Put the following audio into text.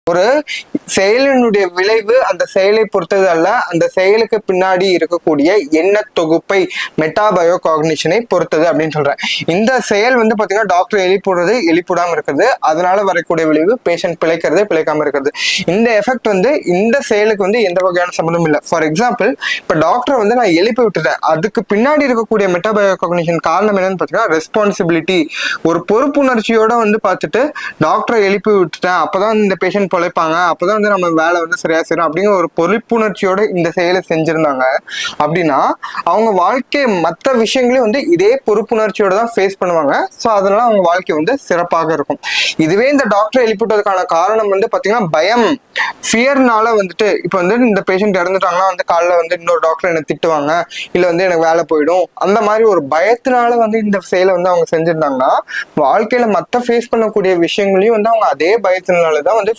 ஒரு செயலினுடைய விளைவு அந்த செயலை பொறுத்தது அல்ல, அந்த செயலுக்கு பின்னாடி இருக்கக்கூடிய எண்ண தொகுப்பை மெட்டாபயோ காக்னிஷனை பொறுத்தது அப்படின்னு சொல்றேன். இந்த செயல் வந்து பாத்தீங்கன்னா டாக்டர் எழுப்பிடுறது எழுப்பிடாம இருக்குது, அதனால வரக்கூடிய விளைவு பேஷண்ட் பிழைக்கிறது பிழைக்காம இருக்கிறது. இந்த எஃபெக்ட் வந்து இந்த செயலுக்கு வந்து எந்த வகையான சம்மந்தம் இல்லை. ஃபார் எக்ஸாம்பிள், இப்ப டாக்டர் வந்து நான் எழுப்பி விட்டுட்டேன், அதுக்கு பின்னாடி இருக்கக்கூடிய மெட்டாபயோ காக்னிஷன் காரணம் என்னன்னு பாத்தீங்கன்னா ரெஸ்பான்சிபிலிட்டி. ஒரு பொறுப்புணர்ச்சியோட வந்து பார்த்துட்டு டாக்டரை எழுப்பி விட்டுட்டேன், அப்பதான் இந்த பேஷண்ட் பிழைப்பாங்க, அப்பதான் வந்து நம்ம வேலை வந்து சரியா செய்யணும் அப்படிங்கிற ஒரு பொறுப்புணர்ச்சியோட இந்த செயலை செஞ்சிருந்தாங்க அப்படின்னா அவங்க வாழ்க்கை மற்ற விஷயங்களையும் வந்து இதே பொறுப்புணர்ச்சியோட தான் ஃபேஸ் பண்ணுவாங்க. ஸோ அதனால அவங்க வாழ்க்கை வந்து சிறப்பாக இருக்கும். இதுவே இந்த டாக்டரை எழுப்பிட்டதுக்கான காரணம் வந்து பாத்தீங்கன்னா பயம், ஃபியர்னால வந்துட்டு இப்ப வந்து இந்த பேஷண்ட் இறந்துட்டாங்கன்னா வந்து காலைல வந்து இன்னொரு டாக்டர் என்ன திட்டுவாங்க, இல்ல வந்து எனக்கு வேலை போயிடும், அந்த மாதிரி ஒரு பயத்தினால வந்து இந்த செயலை வந்து அவங்க செஞ்சிருந்தாங்கன்னா வாழ்க்கையில மத்த ஃபேஸ் பண்ணக்கூடிய விஷயங்களையும் வந்து அவங்க அதே பயத்தினாலதான் வந்து